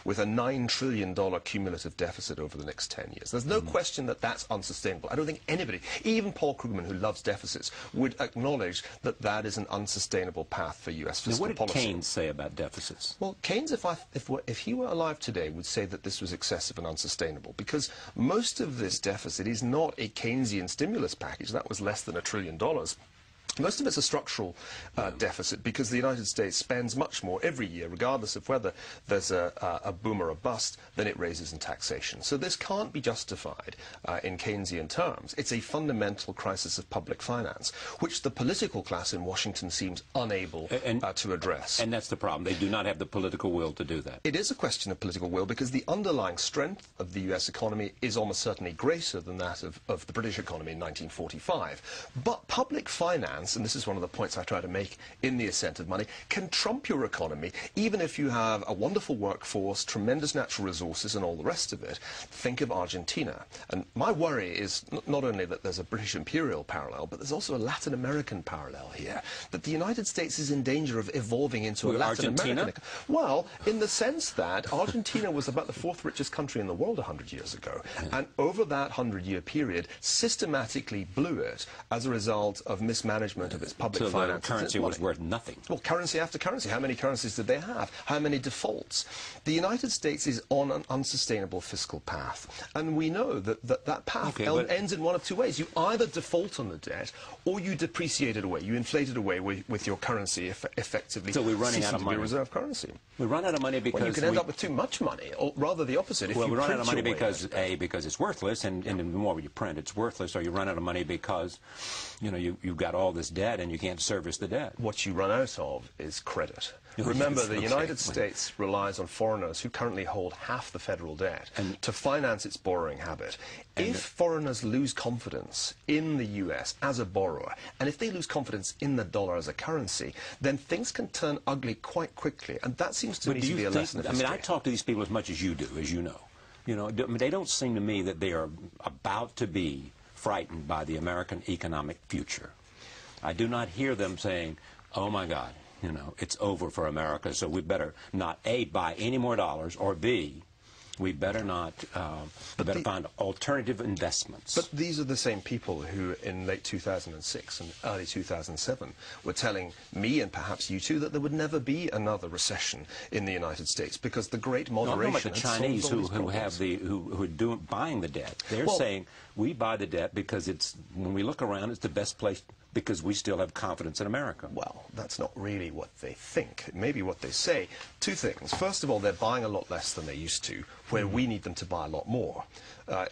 with a $9 trillion cumulative deficit over the next 10 years. There's no question that that's unsustainable. I don't think anybody, even Paul Krugman, who loves deficits, would acknowledge that that is an unsustainable path for U.S. fiscal policy. Now, what did Keynes say about deficits? Well, Keynes, if he were alive today, would say that this was excessive and unsustainable, because most of this deficit is not a Keynesian stimulus package. That was less than $1 trillion. Most of it's a structural deficit, because the United States spends much more every year, regardless of whether there's a boom or a bust, than it raises in taxation. So this can't be justified in Keynesian terms. It's a fundamental crisis of public finance, which the political class in Washington seems unable to address. And that's the problem. They do not have the political will to do that. It is a question of political will, because the underlying strength of the U.S. economy is almost certainly greater than that of the British economy in 1945. But public finance, and this is one of the points I try to make in The Ascent of Money, can trump your economy, even if you have a wonderful workforce, tremendous natural resources, and all the rest of it. Think of Argentina. And my worry is not only that there's a British imperial parallel, but there's also a Latin American parallel here, that the United States is in danger of evolving into a Latin American... Well, in the sense that Argentina was about the fourth richest country in the world 100 years ago, and over that 100-year period systematically blew it as a result of mismanagement of its public finances. So the currency was worth nothing. Well, currency after currency. How many currencies did they have? How many defaults? The United States is on an unsustainable fiscal path. And we know that that path ends in one of two ways. You either default on the debt, or you depreciate it away. You inflate it away with your currency, effectively. So we're running out of money. Reserve currency. We run out of money because... Well, you can end up with too much money, or rather the opposite. Well, we run out of money because, A, because it's worthless, and the more you print, it's worthless, or you run out of money because, you know, you've got all this debt and you can't service the debt. What you run out of is credit. Remember, the United States relies on foreigners who currently hold half the federal debt to finance its borrowing habit. If foreigners lose confidence in the U.S. as a borrower, and if they lose confidence in the dollar as a currency, then things can turn ugly quite quickly. And that seems to me to be a lesson of history. I mean, I talk to these people as much as you do, as you know. You know, they don't seem to me that they are about to be frightened by the American economic future. I do not hear them saying, oh, my God, you know, it's over for America, so we better not, A, buy any more dollars, or B, we better not, better find alternative investments. But these are the same people who, in late 2006 and early 2007, were telling me, and perhaps you too, that there would never be another recession in the United States, because the great moderation... No, the Chinese who are buying the debt, they're saying, we buy the debt because it's, when we look around, it's the best place, because we still have confidence in America. Well, that's not really what they think. It may be what they say. Two things. First of all, they're buying a lot less than they used to, where we need them to buy a lot more.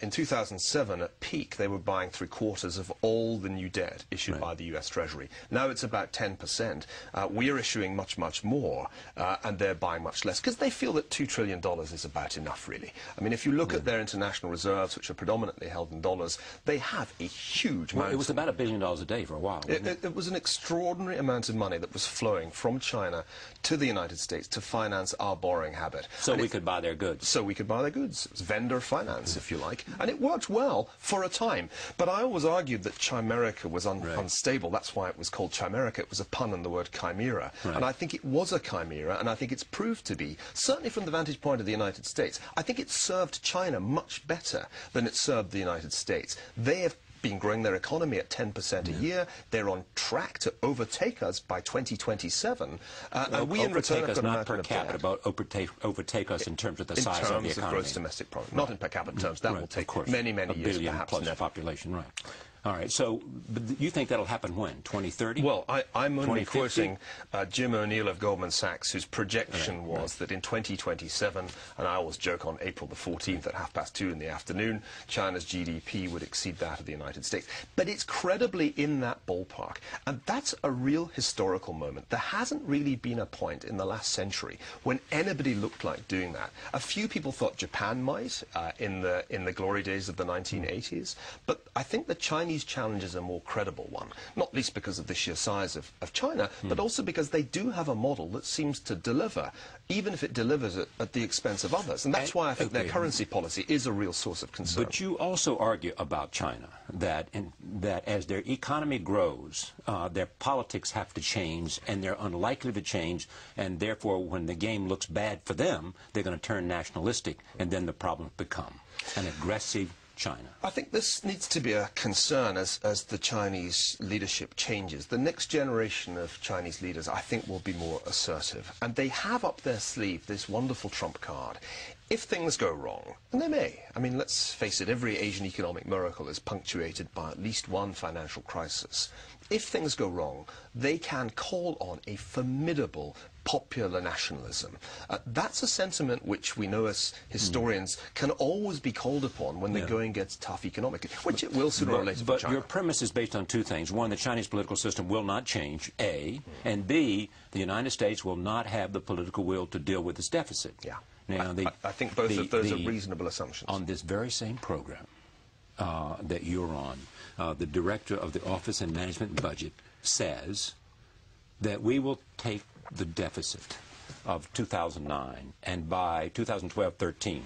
In 2007, at peak, they were buying 3/4 of all the new debt issued by the U.S. Treasury. Now it's about 10%. We're issuing much, much more, and they're buying much less, because they feel that $2 trillion is about enough, really. I mean, if you look at their international reserves, which are predominantly held in dollars, they have a huge amount. It was about $1 billion a day for a while. It was an extraordinary amount of money that was flowing from China to the United States to finance our borrowing habit. So we could buy their goods. So we could buy their goods. It was vendor finance, if you like. And it worked well for a time. But I always argued that Chimerica was unstable. That's why it was called Chimerica. It was a pun on the word chimera. And I think it was a chimera, and I think it's proved to be, certainly from the vantage point of the United States, I think it served China much better than it served the United States. They have been growing their economy at 10% a year. They're on track to overtake us by 2027. And we in return have got not per capita, but overtake us in terms of the size of the economy. In terms of gross domestic product, not in per capita terms. That will take many, many years, $1 billion perhaps. Plus population, right. All right, so you think that'll happen when? 2030? Well, I'm only quoting Jim O'Neill of Goldman Sachs, whose projection was that in 2027, and I always joke on April the 14th at 2:30 in the afternoon, China's GDP would exceed that of the United States. But it's credibly in that ballpark, and that's a real historical moment. There hasn't really been a point in the last century when anybody looked like doing that. A few people thought Japan might in the glory days of the 1980s, but I think the Chinese Chinese challenge is a more credible one, not least because of the sheer size of China, but also because they do have a model that seems to deliver, even if it delivers at the expense of others. And that's why I think their currency policy is a real source of concern. But you also argue about China, that as their economy grows, their politics have to change, and they're unlikely to change, and therefore when the game looks bad for them, they're going to turn nationalistic, and then the problems become an aggressive China. I think this needs to be a concern as the Chinese leadership changes. The next generation of Chinese leaders, I think, will be more assertive. And they have up their sleeve this wonderful trump card. If things go wrong, and they may, I mean, let's face it, every Asian economic miracle is punctuated by at least one financial crisis. If things go wrong, they can call on a formidable popular nationalism. That's a sentiment which we know as historians can always be called upon when the going gets tough economically, which it will sooner or later for China. But your premise is based on two things. One, the Chinese political system will not change, A, and B, the United States will not have the political will to deal with this deficit. Yeah. Now, I think both of those are reasonable assumptions. On this very same program that you're on, the director of the Office of Management and Budget says that we will take the deficit of 2009, and by 2012-13,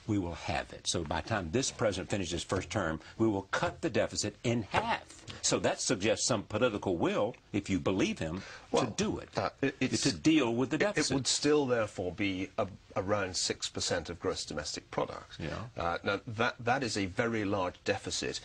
we will have it. So by the time this president finishes his first term, we will cut the deficit in half. So that suggests some political will, if you believe him, to do it, to deal with the deficit. It would still, therefore, be around 6% of gross domestic product. Yeah. Now, that is a very large deficit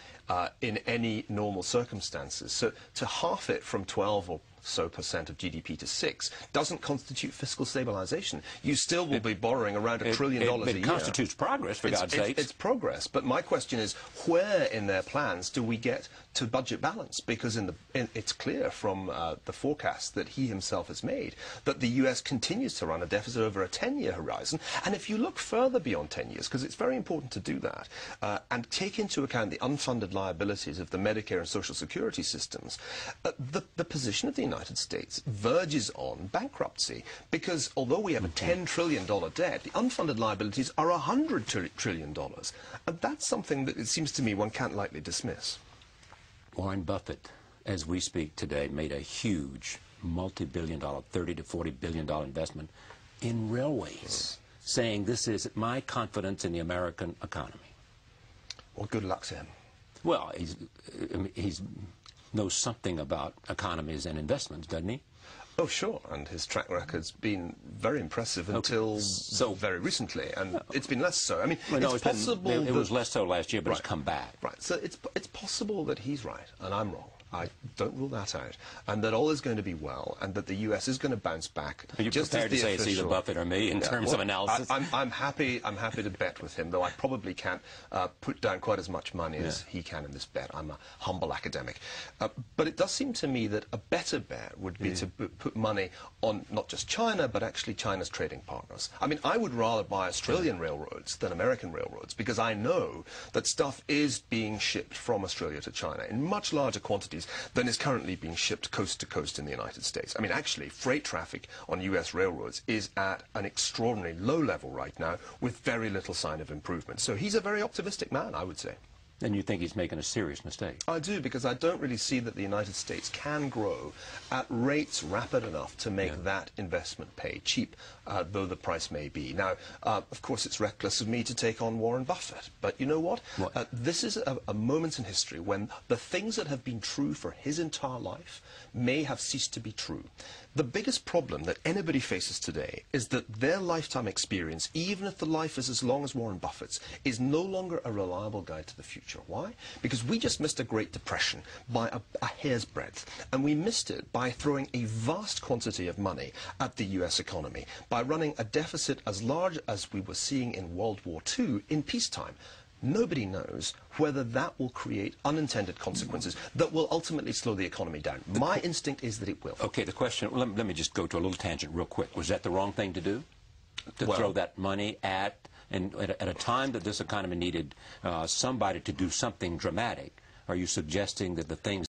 in any normal circumstances. So to half it from 12 or so % of GDP to 6 doesn't constitute fiscal stabilization. You still will be borrowing around $1 trillion a year. It constitutes progress, for God's sake. It's progress. But my question is, where in their plans do we get to budget balance? Because it's clear from the forecast that he himself has made that the US continues to run a deficit over a 10-year horizon. And if you look further beyond 10 years, because it's very important to do that, and take into account the unfunded liabilities of the Medicare and Social Security systems, the position of the United States verges on bankruptcy, because although we have a $10 trillion debt, the unfunded liabilities are $100 trillion. And that's something that it seems to me one can't lightly dismiss. Warren Buffett, as we speak today, made a huge multi-billion-dollar, $30 to $40 billion investment in railways, saying this is my confidence in the American economy. Well, good luck to him. Well, he's knows something about economies and investments, doesn't he? Oh, sure, and his track record's been very impressive until very recently, and it's been less so. I mean, it's possible it was less so last year, but it's come back. Right, so it's possible that he's right and I'm wrong. I don't rule that out, and that all is going to be well, and that the US is going to bounce back. Are you just prepared to say it's either Buffett or me in terms of analysis? I'm happy to bet with him, though I probably can't put down quite as much money as he can in this bet. I'm a humble academic. But it does seem to me that a better bet would be to put money on not just China, but actually China's trading partners. I mean, I would rather buy Australian railroads than American railroads, because I know that stuff is being shipped from Australia to China in much larger quantities than is currently being shipped coast to coast in the United States. I mean, actually, freight traffic on US railroads is at an extraordinarily low level right now, with very little sign of improvement. So he's a very optimistic man, I would say. And you think he's making a serious mistake? I do, because I don't really see that the United States can grow at rates rapid enough to make that investment pay, cheap though the price may be. Now, of course, it's reckless of me to take on Warren Buffett, but you know what? This is a moment in history when the things that have been true for his entire life may have ceased to be true. The biggest problem that anybody faces today is that their lifetime experience, even if the life is as long as Warren Buffett's, is no longer a reliable guide to the future. Why? Because we just missed a Great Depression by a hair's breadth, and we missed it by throwing a vast quantity of money at the US economy, by running a deficit as large as we were seeing in World War II in peacetime. Nobody knows whether that will create unintended consequences that will ultimately slow the economy down. My instinct is that it will. Okay, the question, let me just go to a little tangent real quick. Was that the wrong thing to do? To throw that money at a time that this economy needed somebody to do something dramatic? Are you suggesting that the things